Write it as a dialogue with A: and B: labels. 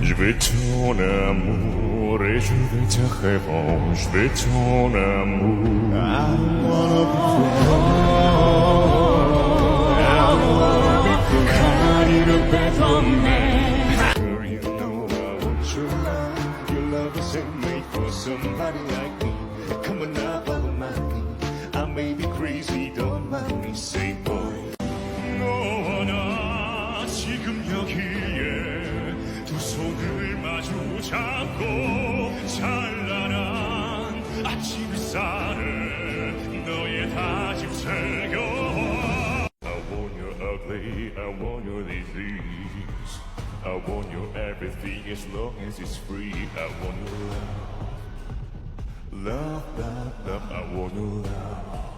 A: Je veux ton amour et je veux ta revanche. Je veux ton amour. I don't wanna be caught in a bad romance. Girl, you know I want your love. Your love isn't made for somebody like me. Come on now, follow my lead. I may be crazy, don't mind me. Say boy. 너와 나 지금 여기에 두 손을 마주 잡고 찬란한 아침 햇살을 너의 다짐 새겨. I want your ugly, I want your disease. I want your everything as long as it's free. I want your love, love, love, love. I want your love.